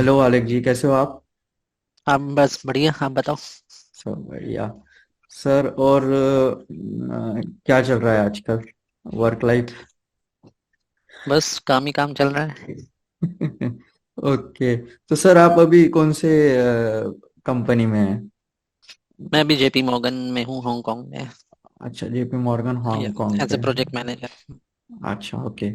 Hello आलेख जी, कैसे हो आप? आप बस बढ़िया। आप बताओ। सब बढ़िया। सर, और क्या चल रहा है आजकल? Work life? बस काम ही काम चल रहा है। ओके। तो सर, आप अभी कौन से कंपनी में हैं? मैं अभी जेपी मॉर्गन में हूँ, हांगकांग में। अच्छा, जेपी मॉर्गन हांगकांग एज पे। ए प्रोजेक्ट मैनेजर। अच्छा, ओके।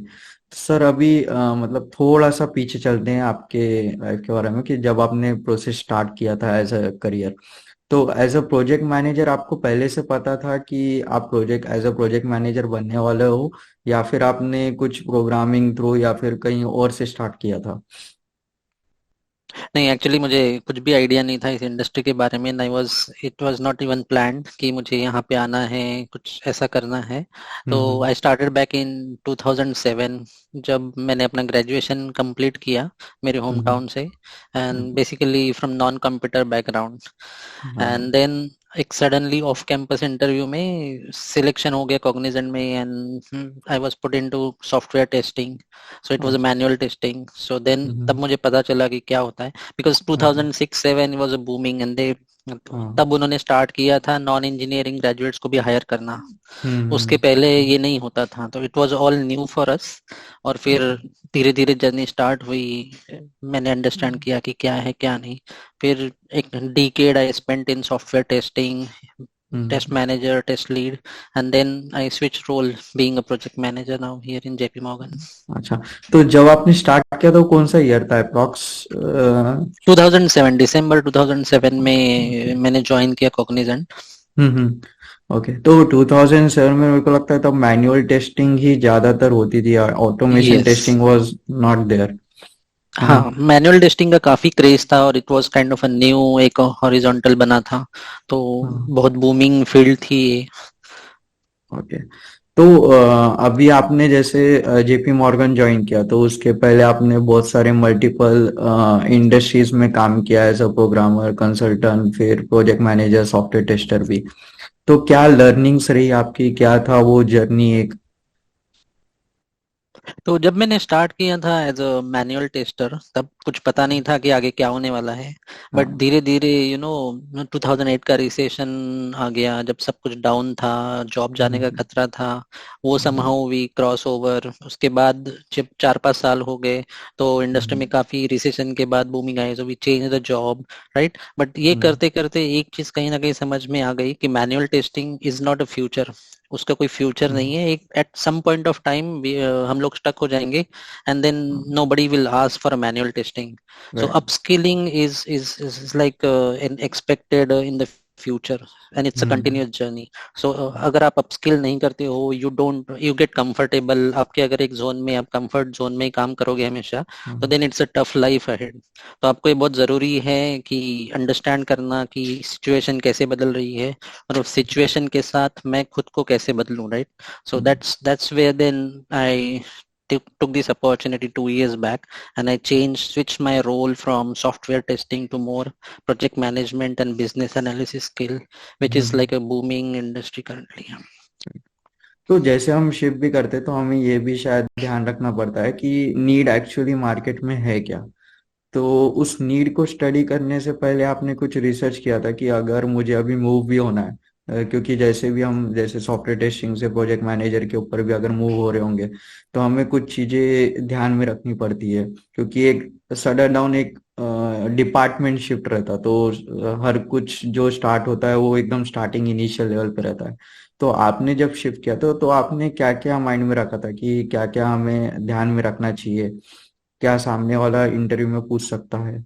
तो सर, अभी मतलब थोड़ा सा पीछे चलते हैं आपके लाइफ के बारे में, कि जब आपने प्रोसेस स्टार्ट किया था एज अ करियर, तो एज अ प्रोजेक्ट मैनेजर आपको पहले से पता था कि आप project as a project manager बनने वाले हो, या फिर आपने कुछ प्रोग्रामिंग थ्रू या फिर कहीं और से स्टार्ट किया था? नहीं, एक्चुअली मुझे कुछ भी आइडिया नहीं था इस इंडस्ट्री के बारे में। I was it was not even planned कि मुझे यहाँ पे आना है, कुछ ऐसा करना है। तो हम्म। आई स्टार्टेड बैक इन 2007, जब मैंने अपना ग्रेजुएशन कंप्लीट किया मेरे होम हम्म। टाउन से। And hmm. Basically from non computer background. हाँ। एंड देन एक सडनली ऑफ कैंपस इंटरव्यू में सिलेक्शन हो गया कॉग्निजेंट में, and I was put into software testing. So it was a अच्छा। Manual testing. सो देन तब हम्म। मुझे पता चला कि क्या होता है, बिकॉज अच्छा। 2006-7 was a booming and they हाँ। तब उन्होंने स्टार्ट किया था नॉन इंजीनियरिंग ग्रेजुएट्स को भी हायर करना। उसके हम्म। पहले ये नहीं होता था, तो it was all new for us. और फिर धीरे धीरे जर्नी स्टार्ट हुई। मैंने अंडरस्टैंड किया कि क्या है क्या नहीं। फिर एक decade I spent in software testing, test hmm. manager, test lead, and then I switched role being a project manager now here in JP Morgan. अच्छा, तो जब आपने स्टार्ट किया तो कौन सा ईयर था अप्रॉक्स? 2007, दिसंबर 2007 में मैंने ज्वाइन किया कॉग्निजेंट। ओके। तो 2007 में मेरे को लगता है तब मैनुअल टेस्टिंग ही ज्यादातर होती थी, automation yes. Testing was not there, है ना? हाँ, मैनुअल टेस्टिंग का काफी क्रेज था और it was kind of a new, एक हॉरिजॉन्टल बना था। तो हाँ। बहुत बूमिंग फील्ड थी ये। ओके। तो अभी आपने जैसे जेपी मॉर्गन ज्वाइन किया, तो उसके पहले आपने बहुत सारे मल्टीपल इंडस्ट्रीज में काम किया एज अ प्रोग्रामर, कंसल्टेंट, फिर प्रोजेक्ट मैनेजर, सॉफ्टवेयर टेस्टर भी। तो क्या लर्निंग्स रही आपकी, क्या था वो जर्नी एक? तो जब मैंने स्टार्ट किया था एज अ मैनुअल टेस्टर, तब कुछ पता नहीं था कि आगे क्या होने वाला है। बट हाँ। धीरे धीरे 2008 का रिसेशन आ गया, जब सब कुछ डाउन था, जॉब जाने का हम्म। खतरा था। वो hmm. Somehow we cross over. उसके बाद जब 4-5 साल हो गए, तो इंडस्ट्री हम्म। में काफी रिसेशन के बाद बूमिंग आई, so we change the job. Right, but ये हम्म। करते करते एक चीज कहीं ना कहीं समझ में आ गई कि manual testing is not a future. उसका कोई फ्यूचर नहीं हम्म। है। एक at some point of time हम लोग स्टक हो जाएंगे, and then nobody will ask for a manual testing. So right. upskilling is like an expected in the future, and it's a hmm. continuous journey. So अगर आप upskill नहीं करते हो, you get comfortable। आपके अगर एक जोन में, आप कंफर्ट जोन में ही काम करोगे हमेशा, तो हम्म। then it's a tough life ahead। तो आपको ये बहुत जरूरी है कि अंडरस्टैंड करना कि सिचुएशन कैसे बदल रही है, और उस सिचुएशन के साथ मैं खुद को कैसे बदलूं। Right, so that's where then I took this opportunity 2 years back, and I switched my role from software testing to more project management and business analysis skill, which is hmm. like a booming industry currently. तो जैसे हम shift भी करते, तो हमें ये भी शायद ध्यान रखना पड़ता है कि नीड एक्चुअली मार्केट में है क्या। तो उस नीड को स्टडी करने से पहले आपने कुछ रिसर्च किया था कि अगर मुझे अभी मूव भी होना है, क्योंकि जैसे भी हम जैसे सॉफ्टवेयर टेस्टिंग से प्रोजेक्ट मैनेजर के ऊपर भी अगर मूव हो रहे होंगे, तो हमें कुछ चीजें ध्यान में रखनी पड़ती है, क्योंकि एक सडन डाउन एक डिपार्टमेंट शिफ्ट रहता, तो हर कुछ जो स्टार्ट होता है वो एकदम स्टार्टिंग इनिशियल लेवल पे रहता है। तो आपने जब शिफ्ट किया तो आपने क्या क्या माइंड में रखा था कि क्या क्या हमें ध्यान में रखना चाहिए, क्या सामने वाला इंटरव्यू में पूछ सकता है?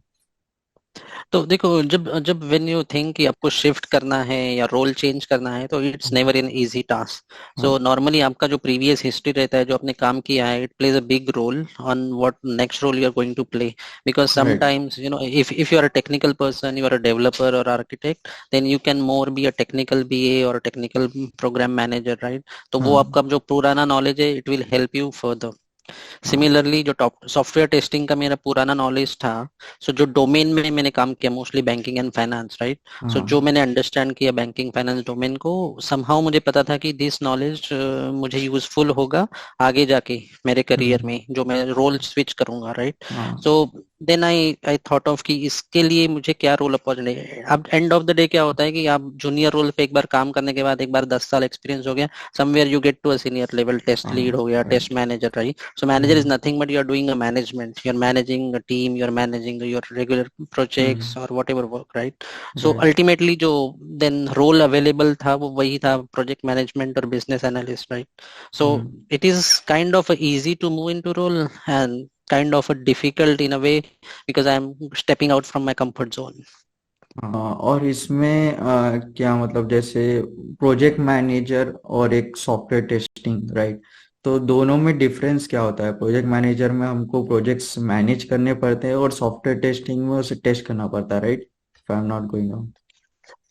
तो देखो, जब जब व्हेन यू थिंक कि आपको शिफ्ट करना है या रोल चेंज करना है, तो it's never an easy task. हाँ। सो नॉर्मली आपका जो प्रीवियस हिस्ट्री रहता है, जो आपने काम किया है, it plays a big role on what next role you are going to play. Because right. Sometimes if you are a technical person, you are a developer or architect, then you can more be a technical BA or a technical program manager, right? तो वो हाँ। आपका जो पुराना knowledge है, it will help you further. हाँ। Similarly जो top software testing का मेरा पुराना नॉलेज था, सो जो डोमेन में मैंने काम किया, mostly banking and finance, right. So जो हाँ। मैंने अंडरस्टैंड किया बैंकिंग फाइनेंस डोमेन को, समहाउ मुझे पता था कि दिस नॉलेज मुझे यूजफुल होगा आगे जाके मेरे करियर हम्म। में, जो मैं रोल स्विच करूंगा, राइट। हाँ। So then I thought of कि इसके लिए मुझे क्या रोल अपॉर्चुनिटी है। अब एंड ऑफ द डे क्या होता है कि आप जूनियर रोल पे एक बार काम करने के बाद, एक बार 10 साल एक्सपीरियंस हो गया, somewhere you get to a senior level, test lead हाँ हो गया, test right. Manager, right? So manager is nothing but you are doing a management, you are managing a team, you are managing your regular projects और whatever work, right? So right. Ultimately जो then role available था वो वही था, project management और business analyst, right? So it is kind of easy to move into role and kind of a difficult in a way because I'm stepping out from my comfort zone. हाँ, और इसमें क्या मतलब जैसे project manager और एक software testing, right? तो दोनों में डिफरेंस क्या होता है? प्रोजेक्ट मैनेजर में हमको प्रोजेक्ट्स मैनेज करने पड़ते हैं और सॉफ्टवेयर टेस्टिंग में उसे टेस्ट करना पड़ता है, right? If I am not going wrong.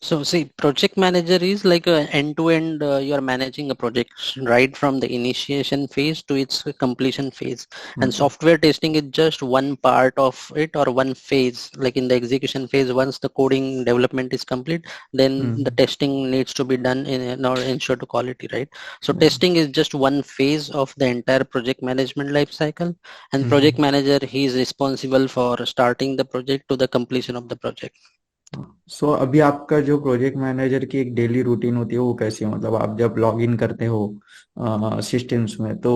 So see, project manager is like a end to end, you are managing a project right from the initiation phase to its completion phase. And okay. software testing is just one part of it or one phase. Like in the execution phase, once the coding development is complete, then the hmm. testing needs to be done in order ensure to quality, right? So testing is just one phase of the entire project management life cycle. And project hmm. manager, he is responsible for starting the project to the completion of the project. सो अभी आपका जो project manager की एक daily routine होती है वो कैसी है? मतलब आप जब लॉग इन करते हो सिस्टम्स में तो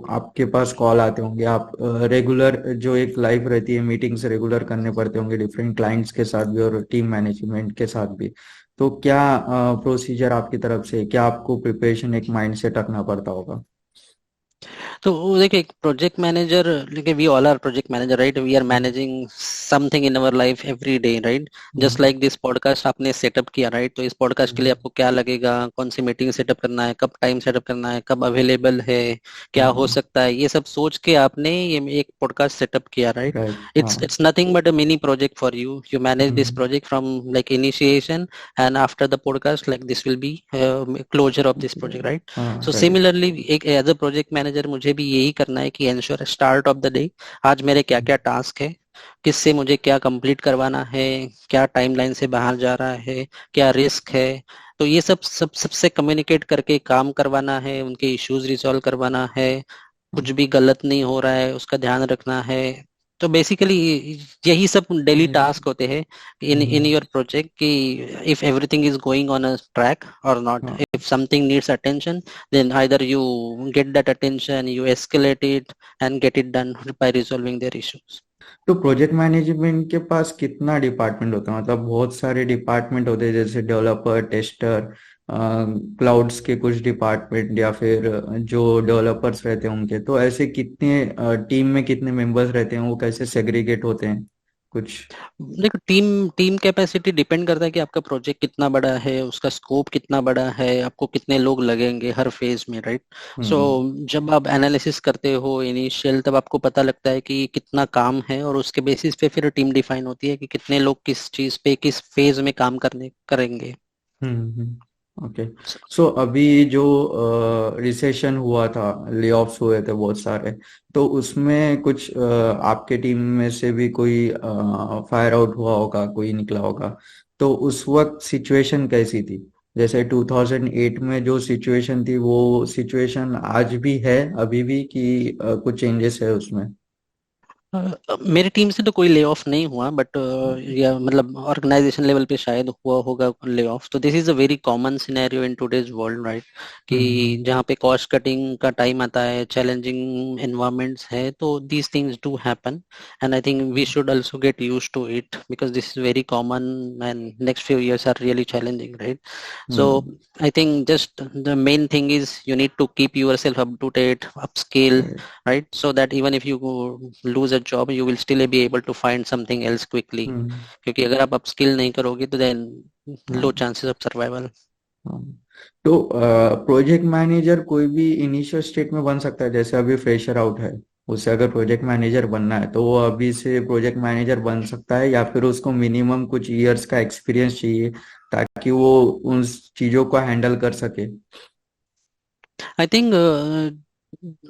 आपके पास कॉल आते होंगे, आप रेगुलर जो एक लाइफ रहती है मीटिंग्स रेगुलर करने पड़ते होंगे डिफरेंट क्लाइंट्स के साथ भी और टीम मैनेजमेंट के साथ भी। तो क्या प्रोसीजर आपकी तरफ से, क्या आपको प्रिपरेशन एक माइंड सेट रखना पड़ता होगा? तो वो देखिए, एक प्रोजेक्ट मैनेजर, लेकिन we all are project manager, right? We are managing something in our life every day, right? Just hmm. Like this podcast आपने सेटअप किया, राइट? तो इस पॉडकास्ट के लिए हम्म। आपको क्या लगेगा, कौन सी मीटिंग सेटअप करना है, कब टाइम सेटअप करना है, कब अवेलेबल है, क्या हो हाँ सकता है, ये सब सोच के आपने ये एक पॉडकास्ट सेटअप किया, राइट? राइट। हाँ। It's nothing but a mini project for you. You manage this hmm. project from like initiation, and after the podcast, like this will be closure of this project, right? हाँ सो right. Similarly एक as a project manager मुझे भी यही करना है कि ensure start of the day, आज मेरे क्या क्या टास्क है, किससे मुझे क्या कंप्लीट करवाना है, क्या टाइमलाइन से बाहर जा रहा है, क्या रिस्क है। तो ये सबसे कम्युनिकेट करके काम करवाना है, उनके इश्यूज रिजॉल्व करवाना है, कुछ भी गलत नहीं हो रहा है उसका ध्यान रखना है। तो बेसिकली यही सब डेली टास्क होते हैं इन इन हम्म। योर प्रोजेक्ट कि if everything is going on a track और नॉट, हाँ। If something needs attention, then either you get that attention, you escalate it and get it done by resolving their issues. तो project management के पास कितना department होता है? मतलब बहुत सारे डिपार्टमेंट होते हैं जैसे डेवलपर, टेस्टर, क्लाउड्स के कुछ डिपार्टमेंट या फिर जो डेवलपर्स रहते हैं उनके, तो ऐसे कितने टीम में कितने मेंबर्स रहते हैं, वो कैसे सेग्रीगेट होते हैं कुछ? देखो, टीम टीम कैपेसिटी डिपेंड करता है कि आपका प्रोजेक्ट कितना बड़ा है, उसका स्कोप कितना बड़ा है, आपको कितने लोग लगेंगे हर फेज में, राइट? सो हम्म। जब आप एनालिसिस करते हो इनिशियल, तब आपको पता लगता है कि कितना काम है, और उसके बेसिस पे फिर टीम डिफाइन होती है कि कितने लोग किस चीज पे किस फेज में काम करने करेंगे। ओके। सो अभी जो रिसेशन हुआ था, लेऑफ्स हुए थे बहुत सारे, तो उसमें कुछ आपके टीम में से भी कोई फायर आउट हुआ होगा, कोई निकला होगा, तो उस वक्त सिचुएशन कैसी थी? जैसे 2008 में जो सिचुएशन थी वो सिचुएशन आज भी है अभी भी कि कुछ चेंजेस है उसमें? मेरे टीम से तो कोई ले ऑफ नहीं हुआ, बट या मतलब ऑर्गेनाइजेशन लेवल पे शायद हुआ होगा ले ऑफ। तो this is a very common scenario in today's world, right? कि हम्म। जहाँ पे कॉस्ट कटिंग का टाइम आता है, चैलेंजिंग एनवायरमेंट्स है, तो these things do happen, and I think we should also get used to it because this is very common, and next few years are really challenging, right? So I think just the main thing is you need to keep yourself up to date, upskill, right. right? So that even if you lose a job, you will still be able to find something else quickly. हम्म। क्योंकि अगर आप upskill नहीं करोगे तो then low हाँ। chances of survival. हाँ। तो project manager कोई भी इनिशियल स्टेट में बन सकता है? जैसे अभी फ्रेशर आउट है, उसे अगर प्रोजेक्ट मैनेजर बनना है तो वो अभी से प्रोजेक्ट मैनेजर बन सकता है, या फिर उसको मिनिमम कुछ इयर्स का एक्सपीरियंस चाहिए ताकि वो उन चीजों को हैंडल कर सके? I think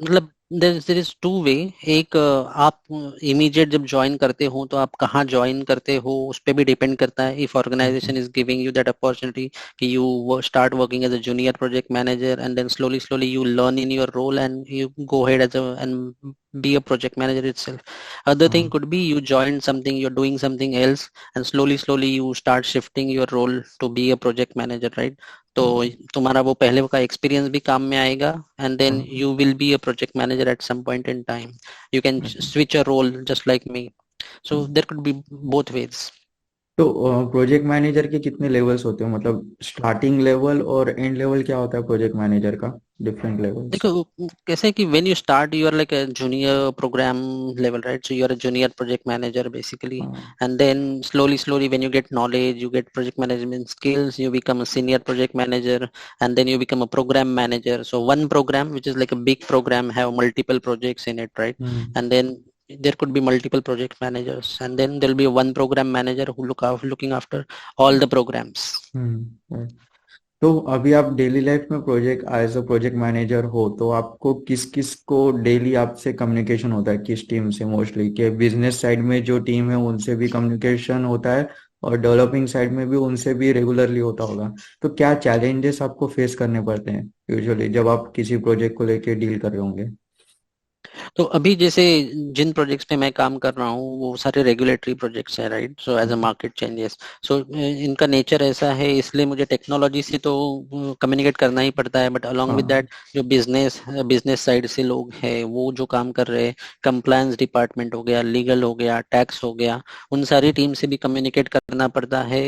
मतलब देयर इज टू वे। एक आप इमीडिएट जब ज्वाइन करते हो तो आप कहाँ ज्वाइन करते हो उस पे भी डिपेंड करता है। If okay. Organisation is giving you that opportunity कि you start working as a junior project manager and then slowly slowly you learn in your role and you go ahead as a and be a project manager itself. Other thing हाँ। could be you join something, you're doing something else, and slowly slowly you start shifting your role to be a project manager, right? तो तुम्हारा वो पहले का experience भी काम में आएगा एंड देन हाँ। You will be a project manager at some point in time. You can अच्छा। Switch a role just like me. So there could be both ways. तो प्रोजेक्ट मैनेजर के कितने लेवल्स होते हैं, मतलब स्टार्टिंग लेवल और end level क्या होता है प्रोजेक्ट मैनेजर का, डिफरेंट लेवल्स? देखो कैसे कि when you start you are like a junior program level, right? So you are a junior project manager basically, हाँ। And then slowly slowly when you get knowledge, you get project management skills, you become a senior project manager, and then you become a program manager. So one program which is like a big program have multiple projects in it, right? Hmm. And then there could be multiple project managers, and then there'll be one program manager who looking after all the programs. right. तो अभी आप daily life में project as a project manager हो, तो आपको किस किस को डेली आपसे कम्युनिकेशन होता है, किस टीम से मोस्टली, कि बिजनेस साइड में जो टीम है उनसे भी कम्युनिकेशन होता है और डेवलपिंग साइड में भी उनसे भी रेगुलरली होता होगा? तो क्या चैलेंजेस आपको फेस करने पड़ते हैं यूजुअली जब आप किसी प्रोजेक्ट को लेके डील कर रहे होंगे? तो अभी जैसे जिन प्रोजेक्ट्स पे मैं काम कर रहा हूँ वो सारे रेगुलेटरी प्रोजेक्ट्स हैं, right? So as a okay. Market changes, so इनका नेचर ऐसा है, इसलिए मुझे टेक्नोलॉजी से तो कम्युनिकेट करना ही पड़ता है, बट अलॉन्ग विद हाँ। दैट जो बिजनेस साइड से लोग हैं वो जो काम कर रहे हैं, कंप्लायंस डिपार्टमेंट हो गया, लीगल हो गया, टैक्स हो गया, उन सारी टीम से भी कम्युनिकेट करना पड़ता है।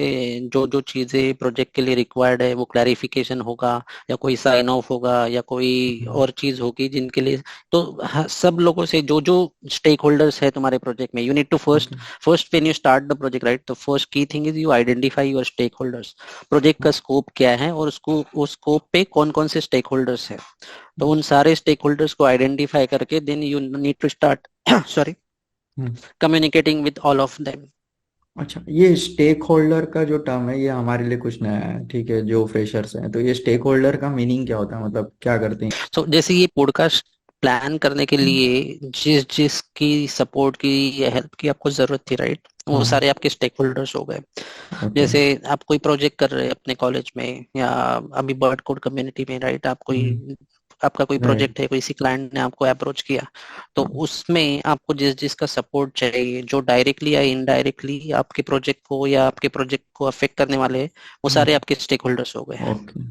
जो जो चीज़ें प्रोजेक्ट के लिए रिक्वायर्ड है वो क्लैरिफिकेशन होगा या कोई साइन ऑफ होगा या कोई और चीज़ होगी जिनके लिए, तो हाँ, सब लोगों से जो जो स्टेक होल्डर्स है तुम्हारे प्रोजेक्ट में, you need to first okay. First when you start the project, right? तो फर्स्ट की thing is you identify your stakeholders. Project का स्कोप क्या है और उसको उस स्कोप पे कौन कौन से स्टेक होल्डर्स है, तो उन सारे स्टेक होल्डर्स को आइडेंटिफाई करके then you need to start sorry communicating with all of them. अच्छा, ये स्टेक होल्डर का जो टर्म है ये हमारे लिए कुछ नया है, ठीक है, जो फ्रेशर्स हैं, तो ये स्टेक होल्डर का मीनिंग क्या होता है, मतलब क्या करते हैं? तो जैसे ये पॉडकास्ट प्लान करने के लिए जिस जिसकी सपोर्ट की या हेल्प की आपको जरूरत थी, राइट, वो हाँ। सारे आपके स्टेक होल्डर्स हो गए। ओके। जैसे आप कोई प्रोजेक्ट कर रहे हैं अपने कॉलेज में या अभी बर्ड कोड कम्युनिटी में, राइट? आप कोई आपका कोई राइट। प्रोजेक्ट है, कोई सी क्लाइंट ने आपको अप्रोच किया, तो उसमें आपको जिस जिसका सपोर्ट चाहिए, जो डायरेक्टली या इनडायरेक्टली आपके प्रोजेक्ट को या आपके प्रोजेक्ट को अफेक्ट करने वाले हैं, वो सारे आपके स्टेक होल्डर्स हो गए। ओके।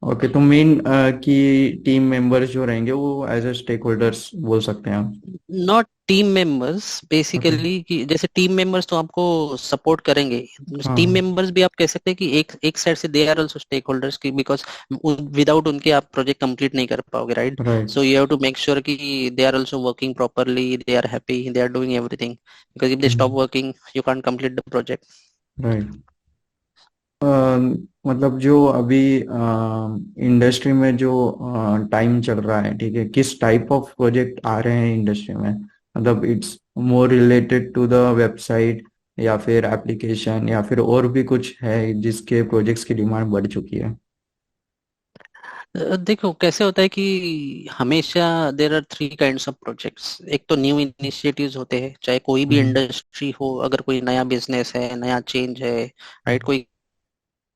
ओके, तो मेन की टीम मेंबर्स जो रहेंगे वो एज अ स्टेक होल्डर्स बोल सकते हैं हम? Not team members okay. Basically, कि जैसे टीम मेंबर्स तो आपको सपोर्ट करेंगे, टीम हाँ। मेंबर्स भी आप कह सकते हैं कि एक एक साइड से they are also stake holders की, बिकॉज विदाउट उनके आप प्रोजेक्ट कंप्लीट नहीं कर पाओगे, right? Right. So you have to make sure कि they are also working properly, they are happy, they are doing everything, because if they stop working you can't complete the project. Right. मतलब जो अभी industry में जो time चल रहा है, ठीक है, किस टाइप ऑफ प्रोजेक्ट आ रहे हैं इंडस्ट्री में, मतलब it's more related to the website या फिर एप्लीकेशन या फिर और भी कुछ है जिसके प्रोजेक्ट्स की डिमांड बढ़ चुकी है? देखो कैसे होता है कि हमेशा there are three kinds of projects. एक तो न्यू इनिशिएटिव्स होते हैं, चाहे कोई भी हम्म। इंडस्ट्री हो, अगर कोई नया बिजनेस है, नया चेंज है, राइट, कोई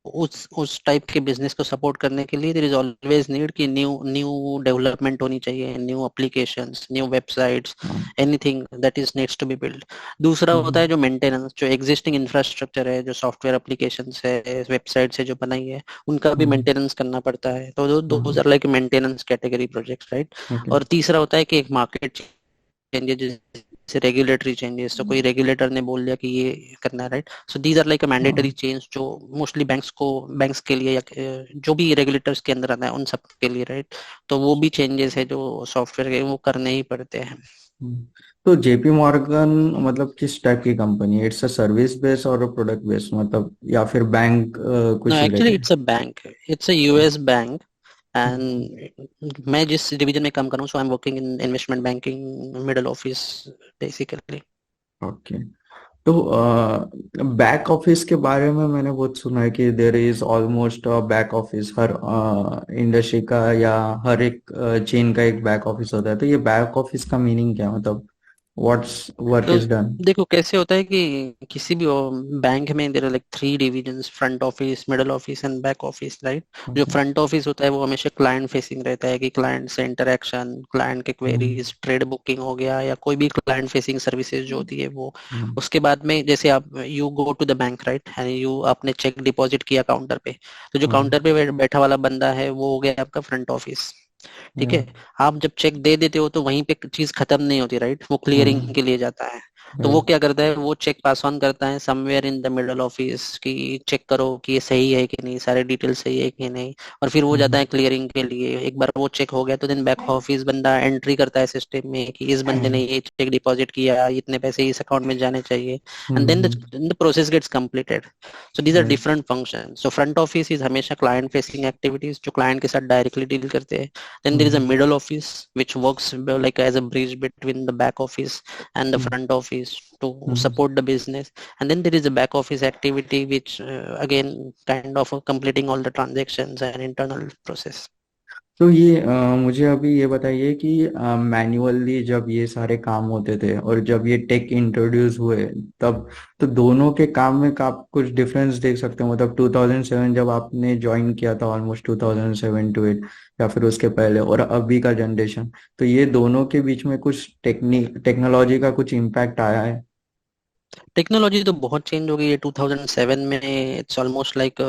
उस टाइप के बिजनेस को सपोर्ट करने के लिए देयर इज ऑलवेज नीड कि न्यू न्यू डेवलपमेंट होनी चाहिए, न्यू एप्लीकेशंस, न्यू वेबसाइट्स, हाँ। Anything that is needs to be build. दूसरा होता हम्म। है जो मेंटेनेंस, जो एग्जिस्टिंग इंफ्रास्ट्रक्चर है, जो सॉफ्टवेयर एप्लीकेशंस है, वेबसाइट्स है जो बनाई है, उनका भी हम्म। मेंटेनेंस करना पड़ता है। तो दोज हाँ। Are like maintenance category projects, right? Okay. और तीसरा होता है कि एक मार्केट चेंजेस, जैसे रेगुलेटरी चेंजेस, तो कोई रेगुलेटर ने बोल दिया कि ये करना है, right? So these are like a mandatory हाँ। चेंज जो मोस्टली बैंक्स के लिए या जो भी रेगुलेटर्स के अंदर आता है उन सब के लिए, राइट? तो वो भी चेंजेस है जो सॉफ्टवेयर के वो करने ही पड़ते हैं। हम्म। तो जेपी मॉर्गन मतलब किस टाइप की कंपनी है, इट्स अ सर्विस बेस और प्रोडक्ट बेस, मतलब या फिर बैंक नो कुछ actually related? It's a bank, it's a US bank. And मैं जिस डिवीजन में काम कर रहा हूँ, so I am working in investment banking middle office basically. Okay. तो बैक ऑफिस के बारे में मैंने बहुत सुना है कि there is almost back office हर इंडस्ट्री का, या हर एक चेन का एक बैक ऑफिस होता है। तो ये बैक ऑफिस का मीनिंग क्या है, मतलब व्हाट्स वर्क तो इज डन? देखो कैसे होता है कि किसी भी बैंक में there are like three divisions, front office, middle office and back office, right. जो ओके। फ्रंट ऑफिस होता है वो हमेशा क्लाइंट फेसिंग रहता है, कि क्लाइंट से इंटरेक्शन, क्लाइंट के हम्म। क्वेरीज, ट्रेड बुकिंग हो गया या कोई भी क्लाइंट फेसिंग सर्विसेज जो होती है वो। हम्म। उसके बाद में जैसे आप you go to the bank, right, and you आपने चेक डिपॉजिट किया काउंटर पे, तो जो हम्म। काउंटर पे बैठा वाला बंदा है वो हो गया आपका फ्रंट ऑफिस। ठीक या। है। आप जब चेक दे देते हो तो वहीं पे चीज खत्म नहीं होती, राइट, वो क्लियरिंग हम्म। के लिए जाता है। तो या। वो क्या करता है, वो चेक पास ऑन करता है somewhere in the middle office, कि चेक करो कि ये सही है कि नहीं, सारे डिटेल सही है कि नहीं। और फिर वो जाता हम्म। है क्लियरिंग के लिए। एक बार वो चेक हो गया तो देन बैक ऑफिस बंदा एंट्री करता है सिस्टम में कि इस बंदे ने हम्म। ये चेक डिपॉजिट किया, इतने पैसे इस अकाउंट में जाने चाहिए। And then hmm. The process gets completed. So these are right. Different function. So front office is हमेशा क्लाइंट फेसिंग एक्टिविटीज जो क्लाइंट के साथ डायरेक्टली डील करते हैं। Then there is a hmm. middle office which works like as a bridge between the back office and the hmm. front office to hmm. support the business. And then there is a back office activity which again kind of completing all the transactions and internal process. तो ये मुझे अभी ये बताइए कि manually जब ये सारे काम होते थे और जब ये टेक इंट्रोड्यूस हुए तब, तो दोनों के काम में आप कुछ डिफरेंस देख सकते हो? मतलब 2007 जब आपने ज्वाइन किया था, ऑलमोस्ट 2007 टू 8, या फिर उसके पहले, और अभी का जनरेशन, तो ये दोनों के बीच में कुछ टेक्नोलॉजी का कुछ इम्पैक्ट आया है? टेक्नोलॉजी तो बहुत चेंज हो गई है 2007 में। इट्स ऑलमोस्ट लाइक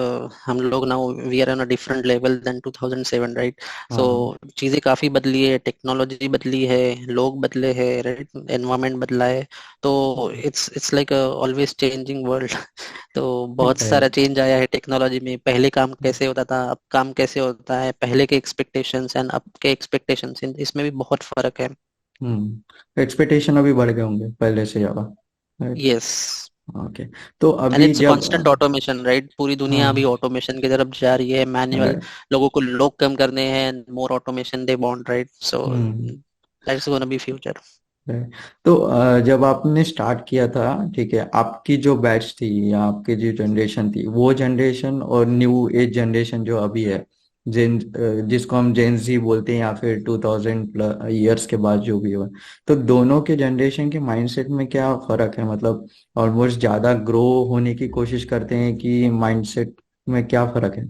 हम लोग ना we are on a different level then 2007, right. So हाँ। चीजें काफी बदली है, टेक्नोलॉजी बदली है, लोग बदले हैं, राइट, एनवायरनमेंट बदला है। तो it's like always changing world. तो बहुत सारा राइट। चेंज आया है टेक्नोलॉजी में। पहले काम कैसे होता था, अब काम कैसे होता है, पहले के एक्सपेक्टेशंस एंड अब के एक्सपेक्टेशंस, इसमें भी बहुत फर्क है। एक्सपेक्टेशन अभी बढ़ गए होंगे पहले से ज्यादा, राइट? यस। ओके। तो एंड अभी इट्स जब कांस्टेंट ऑटोमेशन, राइट, पूरी दुनिया अभी हाँ। ऑटोमेशन की तरफ जा रही है। Manual right. लोगों को लोग कम करने हैं, more automation they want, right. So hmm. That's gonna be future. right। तो जब आपने स्टार्ट किया था, ठीक है, आपकी जो बैच थी या आपकी जो जनरेशन थी, वो जनरेशन और न्यू एज जनरेशन जो अभी है, जिसको हम जेन जी बोलते हैं, या फिर 2000 प्लस ईयर्स के बाद जो भी हो, तो दोनों के जनरेशन के माइंडसेट में क्या फर्क है? मतलब ऑलमोस्ट ज्यादा ग्रो होने की कोशिश करते हैं कि माइंडसेट में क्या फर्क है?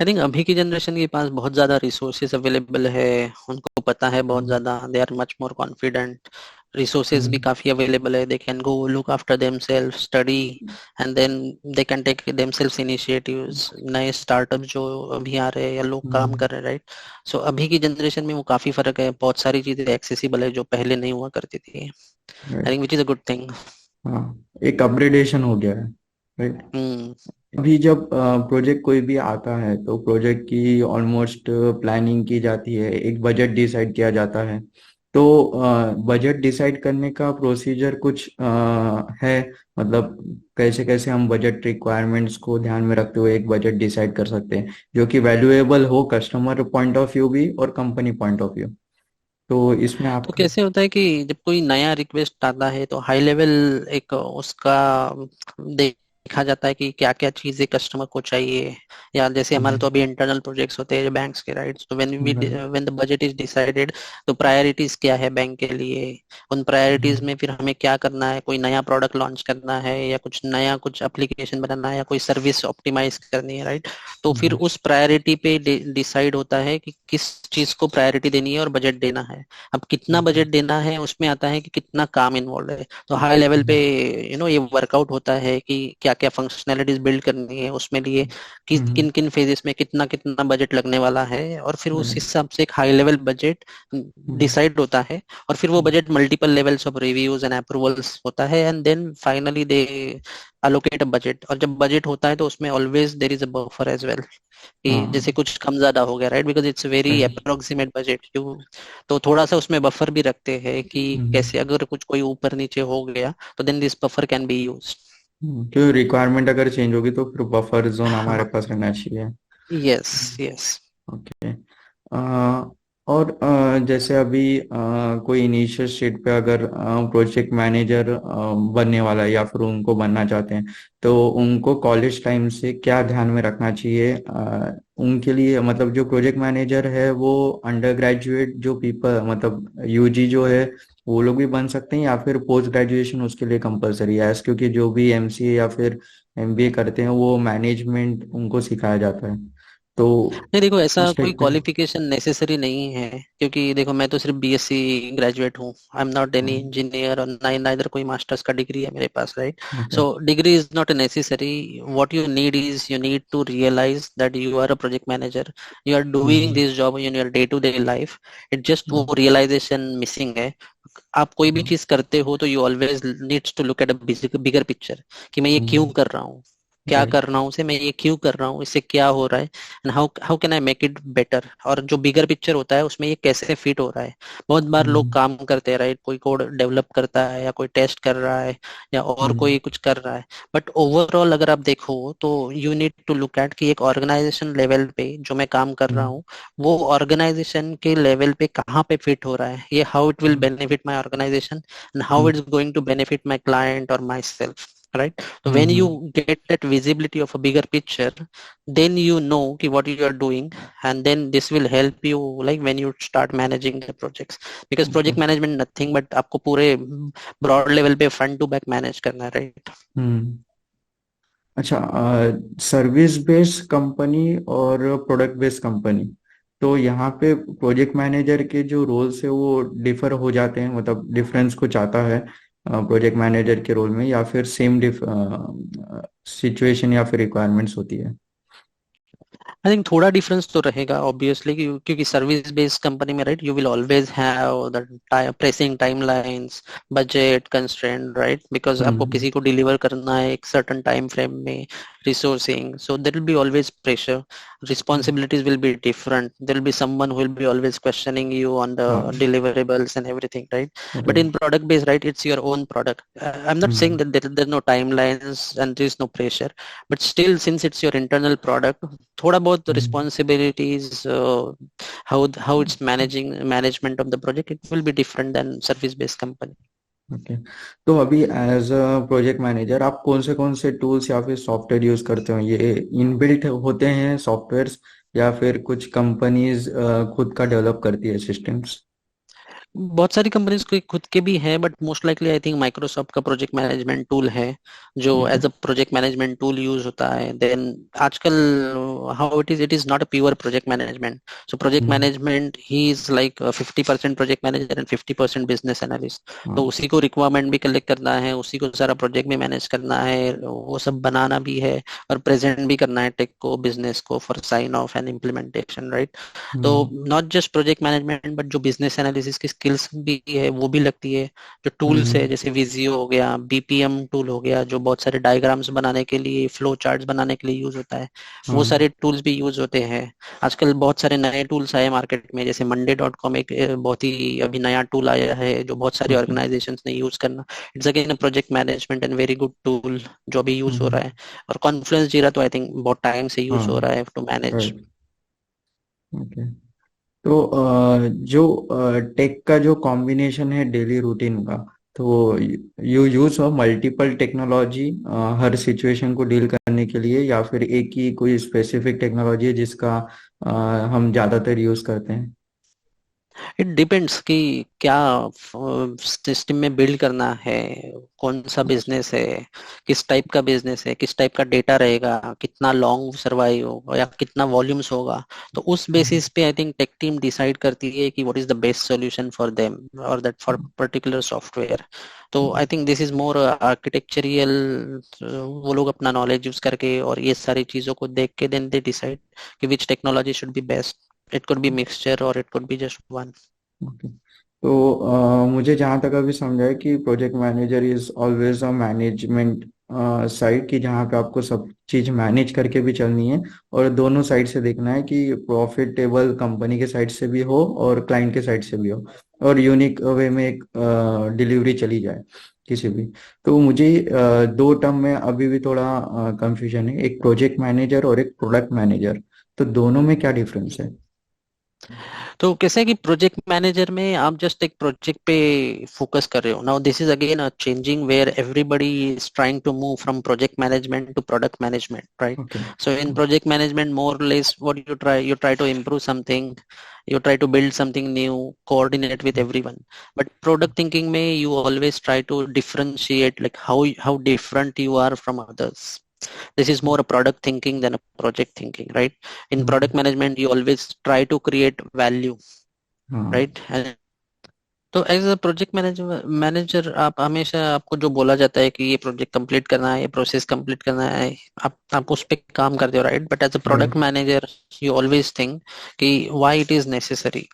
आई थिंक अभी की जनरेशन के पास बहुत ज्यादा रिसोर्सेज अवेलेबल है। उनको पता है बहुत हम्म। ज्यादा, they are much more confident. Resources भी हम्म। काफी अवेलेबल है, they can go look after themselves, study, and then they can take themselves initiatives. नए स्टार्टअप जो अभी आ रहे हैं या लोग काम हम्म। कर रहे हैं, राइट। सो अभी की जनरेशन में वो काफी फर्क है, बहुत सारी चीजें एक्सेसिबल है जो पहले नहीं हुआ करती थी। I right. Think which is a good thing. हाँ, एक अपग्रेडेशन हो गया है, राइट। हम्म। अभी जब प्रोजेक्ट कोई भी आता है तो प्रोजेक्ट की ऑलमोस्ट प्लानिंग की जाती है, एक बजट डिसाइड किया जाता है। तो बजट डिसाइड करने का प्रोसीजर कुछ है? मतलब कैसे कैसे हम बजट रिक्वायरमेंट्स को ध्यान में रखते हुए एक बजट डिसाइड कर सकते हैं जो कि वैल्यूएबल हो कस्टमर पॉइंट ऑफ व्यू भी और कंपनी पॉइंट ऑफ व्यू? तो इसमें तो आपका कैसे होता है कि जब कोई नया रिक्वेस्ट आता है तो हाई लेवल एक उसका देखा जाता है कि क्या क्या चीजें कस्टमर को चाहिए। या जैसे हमारे तो अभी इंटरनल प्रोजेक्ट्स होते हैं बैंक्स के, राइट। तो when the budget is decided, तो प्रायोरिटीज क्या है बैंक के लिए, उन प्रायोरिटीज में फिर हमें क्या करना है, कोई नया प्रोडक्ट लॉन्च करना है या कुछ नया कुछ एप्लीकेशन बनाना है या कोई सर्विस ऑप्टिमाइज करनी है, राइट। तो फिर उस प्रायोरिटी पे डिसाइड होता है कि किस चीज को प्रायोरिटी देनी है और बजट देना है। अब कितना बजट देना है उसमें आता है कि कितना काम इन्वॉल्व है। तो हाई लेवल पे ये वर्कआउट होता है कि क्या क्या फंक्शनैलिटीज बिल्ड करनी है उसमें लिए, कि किन किन फेजेस में कितना कितना बजट लगने वाला है, और फिर उस हिसाब से एक हाई लेवल बजट डिसाइड होता है। और फिर वो budget multiple levels of reviews and approvals होता है, and then finally they allocate a budget. और जब बजट होता है तो उसमें always there is a buffer as well, कि जैसे हाँ। कुछ कम ज्यादा हो गया, right, because it's very approximate budget you. तो थोड़ा सा उसमें बफर भी रखते हैं कि कैसे अगर कुछ कोई ऊपर नीचे हो गया तो then this buffer can be use. क्योंकि रिक्वायरमेंट अगर चेंज होगी तो फिर बफर जोन हमारे हाँ। पास रहना चाहिए। यस। यस। ओके। और जैसे अभी कोई इनिशियल स्टेट पे अगर प्रोजेक्ट मैनेजर बनने वाला है या फिर उनको बनना चाहते हैं, तो उनको कॉलेज टाइम से क्या ध्यान में रखना चाहिए उनके लिए, मतलब जो प्रोजेक्ट मैनेजर है वो अंडर ग्रेजुएट जो पीपल मतलब यूजी जो है वो लोग भी बन सकते हैं, या फिर पोस्ट ग्रेजुएशन उसके लिए कंपलसरी है? क्योंकि जो भी एमसीए या फिर एमबीए करते हैं वो मैनेजमेंट उनको सिखाया जाता है, तो नहीं देखो, ऐसा उस कोई टाइप पे। क्वालिफिकेशन नेसेसरी नहीं है, क्योंकि देखो मैं तो सिर्फ बीएससी ग्रेजुएट हूँ। I am not any engineer, और नाइदर कोई मास्टर्स का डिग्री है मेरे पास, right? Okay. So degree is not necessary. What you need is you need to realise that you are a project manager, you are doing this job in your day to day life. It just वो realisation मिसिंग है। आप कोई भी चीज करते हो तो you always needs to look at a bigger picture, कि मैं ये क्यों कर रहा हूँ, क्या राइट। कर रहा हूँ से मैं ये क्यों कर रहा हूँ, इससे क्या हो रहा है, and how how can I make it better. और जो बिगर पिक्चर होता है उसमें ये कैसे फिट हो रहा है। बहुत बार लोग काम करते हैं, राइट? कोई कोड डेवलप करता है, या कोई टेस्ट कर रहा है, या और कोई कुछ कर रहा है। बट ओवरऑल अगर आप देखो तो you need to look at कि एक ऑर्गेनाइजेशन लेवल पे जो मैं काम कर रहा हूँ, वो ऑर्गेनाइजेशन के लेवल पे कहाँ पे फिट हो रहा है, ये how it will benefit my organisation, and how it's going to benefit my client और my self, right? So when you get that visibility of a bigger picture, then you know ki what you are doing, and then this will help you like when you start managing the projects, because okay. project management nothing but आपको पूरे broad level पे front to back manage करना है, right? हम्म। अच्छा, service based company और product based company, तो यहाँ पे प्रोजेक्ट मैनेजर के जो रोल्स है वो डिफर हो जाते हैं, मतलब डिफरेंस कुछ आता है प्रोजेक्ट मैनेजर के रोल में, या फिर सेम सिचुएशन या फिर रिक्वायरमेंट्स होती है? आई थिंक थोड़ा डिफरेंस तो रहेगा ऑब्वियसली, क्योंकि सर्विस बेस्ड कंपनी में, right, you will always have the pressing timelines, budget constraint, right? Because आपको हम्म। किसी को डिलीवर करना है एक सर्टेन टाइम फ्रेम में, resourcing, so there will be always pressure, responsibilities will be different, there will be someone who will be always questioning you on the हाँ। deliverables and everything, right? But in right. product based, right, it's your own product. I'm not saying hmm. that there's no timelines and there's no pressure, but still, since it's your internal product, थोड़ा बहुत हम्म। responsibilities, how it's management of the project, it will be different than service based company. Okay. तो अभी as a project manager आप कौन से tools या फिर software use करते हो? ये इनबिल्ट होते हैं सॉफ्टवेयर्स, या फिर कुछ कंपनीज खुद का डेवलप करती है सिस्टम्स? बहुत सारी कंपनीज के खुद के भी हैं, but most likely I think Microsoft का प्रोजेक्ट मैनेजमेंट टूल है जो okay. As a project management tool use होता है। देन आजकल how it is not a pure project management. So project hmm. Management ही is like 50% project manager and 50% business analyst. तो हाँ। उसी को रिक्वायरमेंट भी कलेक्ट करना है, उसी को सारा प्रोजेक्ट भी मैनेज करना है, वो सब बनाना भी है, और प्रेजेंट भी करना है टेक को, बिजनेस को, for sign off and implementation, right? तो hmm. Not just project management, but जो बिजनेस एनालिसिस की स्किल्स भी है वो भी लगती है। जो टूल्स है हम्म। जैसे विजियो हो गया, बीपीएम टूल हो गया, जो बहुत सारे डायग्राम्स बनाने के लिए, फ्लो चार्ट्स बनाने के लिए यूज होता है, वो हाँ। सारे टूल्स भी यूज होते हैं। आजकल बहुत सारे नए टूल्स आए मार्केट में, जैसे monday.com एक बहुत ही अभी नया टूल आया है जो बहुत सारी ओके। ऑर्गेनाइजेशंस ने यूज करना। It's again a project management and very good tool जो अभी यूज हो हम्म। रहा है। और कॉन्फ्लुएंस जीरा तो आई थिंक बहुत टाइम से यूज हो हाँ। रहा है टू मैनेज। राइट। ओके। तो जो टेक का जो कॉम्बिनेशन है डेली रूटीन का, तो you use multiple technology her situation को डील करने के लिए, या फिर एक ही कोई स्पेसिफिक टेक्नोलॉजी है जिसका हम ज्यादातर यूज करते हैं? इट डिपेंड्स कि क्या सिस्टम में बिल्ड करना है, कौन सा बिजनेस है, किस टाइप का बिजनेस है, किस टाइप का डेटा रहेगा, कितना लॉन्ग सर्वाइव होगा या कितना वॉल्यूम्स होगा। तो उस बेसिस पे I think tech team decide करती है कि what is the best solution for them और दैट फॉर पर्टिकुलर सॉफ्टवेयर। तो I think this is more architectural. वो लोग अपना नॉलेज यूज करके और ये सारी चीजों को देख के देन दे डिसाइड कि विच technology should be best. It could be mixture or it could be just one. Okay. तो मुझे जहाँ तक अभी समझा है कि project manager is always a management side, की जहाँ पे आपको सब चीज मैनेज करके भी चलनी है, और दोनों साइड से देखना है कि प्रॉफिटेबल कंपनी के साइड से भी हो और क्लाइंट के साइड से भी हो, और यूनिक वे में एक डिलीवरी चली जाए किसी भी। तो मुझे दो टर्म में अभी भी थोड़ा कंफ्यूजन है, एक प्रोजेक्ट मैनेजर और एक प्रोडक्ट मैनेजर, तो दोनों में क्या डिफरेंस है? तो कैसा है कि प्रोजेक्ट मैनेजर में आप जस्ट एक प्रोजेक्ट पे फोकस कर रहे हो. Now this is again a changing where everybody is trying to move from project management to product management, right? Okay. So in project management, more or less what you try to improve something, you try to build something new, coordinate with everyone. But product thinking may you always try to differentiate like how different you are from others. This is more a product thinking than a project thinking, right? In product management you always try to create value, हाँ। right? And तो as a project manager आप हमेशा, आपको जो बोला जाता है कि ये प्रोजेक्ट कंप्लीट करना है, ये प्रोसेस कंप्लीट करना है, आप उस पे काम करते हो, राइट? But as a product right. Manager you always think कि why it is necessary.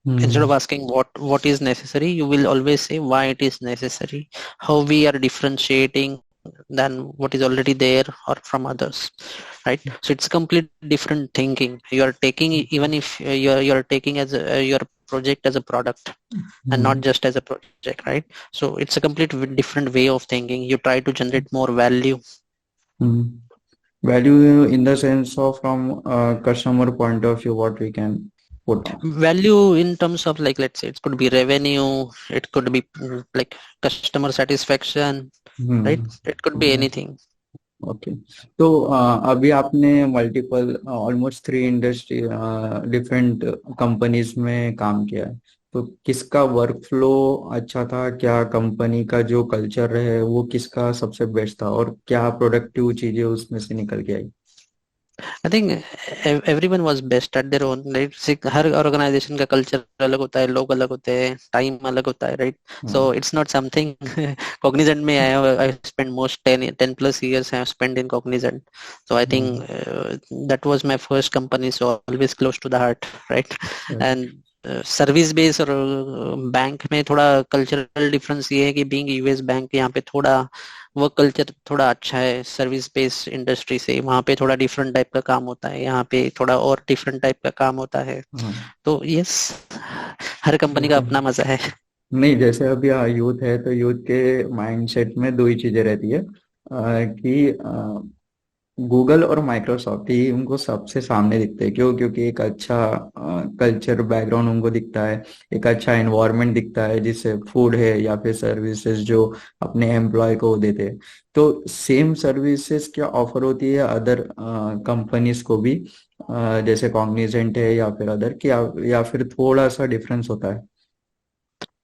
Instead of hmm. asking what is necessary, you will always say why it is necessary, how we are differentiating than what is already there or from others, right? So it's complete different thinking you are taking, even if you are taking as your project as a product and not hmm. just as a project, right? So it's a complete different way of thinking. You try to generate more value. Value in the sense of from customer point of view, what we can put on. Value in terms of like, let's say it could be revenue, it could be like customer satisfaction, right? It could be hmm. anything. Okay. तो अभी आपने multiple almost 3 industry different companies में काम किया है। तो किसका work flow अच्छा था, क्या कंपनी का जो कल्चर है वो किसका सबसे बेस्ट था, और क्या प्रोडक्टिव चीजें उसमें से निकल के आई? I think everyone was best at their own, right? हर ऑर्गेनाइजेशन का कल्चर अलग होता है, लोग अलग होते हैं, टाइम अलग होता है, राइट? सो हाँ। It's not something. कॉग्निजेंट में I spend most 10 plus years I spend in Cognizant. So I think that was my first company, so always close to the heart, right? And service base और bank में थोड़ा cultural difference ये है कि being US bank, यहाँ पे थोड़ा work culture थोड़ा अच्छा है सर्विस बेस्ड इंडस्ट्री से. वहाँ पे थोड़ा डिफरेंट टाइप का काम होता है, यहाँ पे थोड़ा और डिफरेंट टाइप का काम होता है. हाँ। तो यस, हर कंपनी का ओके। अपना मजा है. नहीं, जैसे अभी यूथ है तो यूथ के माइंडसेट में दो ही चीजें रहती है, कि गूगल और माइक्रोसॉफ्ट ही उनको सबसे सामने दिखते हैं। क्यों? क्योंकि एक अच्छा कल्चर बैकग्राउंड उनको दिखता है, एक अच्छा एनवायरनमेंट दिखता है जिससे फूड है या फिर सर्विसेज जो अपने एम्प्लॉय को देते हैं। तो सेम सर्विसेज क्या ऑफर होती है अदर कंपनीज को भी, जैसे कॉग्निजेंट है या फिर अदर, क्या या फिर थोड़ा सा डिफरेंस होता है?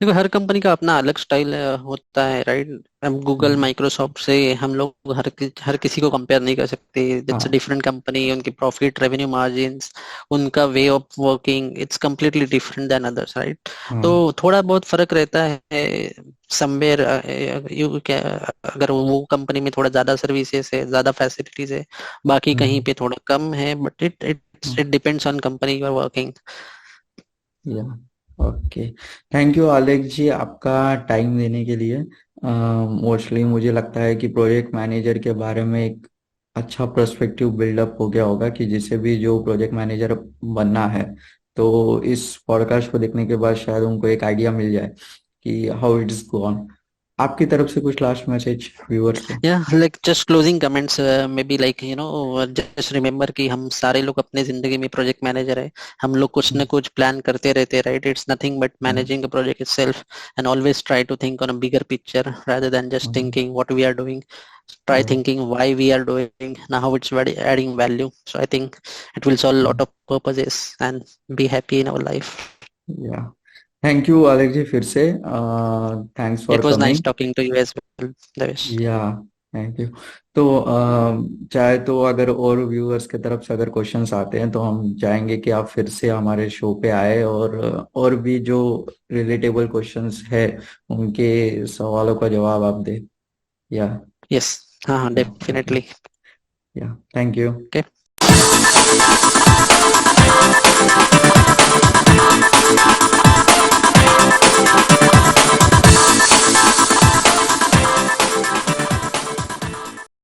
देखो हर कंपनी का अपना अलग स्टाइल होता है, राइट? अब गूगल हम्म। माइक्रोसॉफ्ट से हम लोग हर किसी को कंपेयर नहीं कर सकते. दैट्स अ हाँ। डिफरेंट कंपनी, उनकी प्रॉफिट रेवेन्यू मार्जिन्स, उनका way of working, it's completely different than others, right? तो हाँ। थोड़ा बहुत फर्क रहता है समवेयर. यू क्या, अगर वो कंपनी में थोड़ा ज्यादा सर्विसेज है, ज्यादा फैसिलिटीज है, बाकी कहीं हम्म। पे थोड़ा कम है, but it depends on company you are working. Yeah. Okay. Thank you Alekh ji, आपका टाइम देने के लिए। मोस्टली मुझे लगता है कि प्रोजेक्ट मैनेजर के बारे में एक अच्छा पर्सपेक्टिव बिल्डअप हो गया होगा, कि जिसे भी जो प्रोजेक्ट मैनेजर बनना है तो इस पॉडकास्ट को देखने के बाद शायद उनको एक आइडिया मिल जाए कि हाउ इट्स गॉन। आपकी तरफ से कुछ लास्ट मैसेज व्यूअर्स को? Yeah, like just closing comments, maybe like just remember कि हम सारे लोग अपने जिंदगी में प्रोजेक्ट मैनेजर है. हम लोग कुछ न कुछ प्लान करते रहते हैं, right? It's nothing but managing a project itself, and always try to think on a bigger picture rather than just thinking what we are doing. Try thinking why we are doing, now how it's very adding value. So I think it will solve a lot of purposes and be happy in our life. या। Thank you Alekh जी फिर से, thanks for It was nice coming. talking to you as well, Devesh. या। Thank you. तो चाहे तो अगर और viewers की तरफ से अगर क्वेश्चंस आते हैं तो हम चाहेंगे कि आप फिर से हमारे शो पे आए, और भी जो रिलेटेबल क्वेश्चंस है उनके सवालों का जवाब आप दें। या। Yes, okay. definitely. या। Thank you. Okay.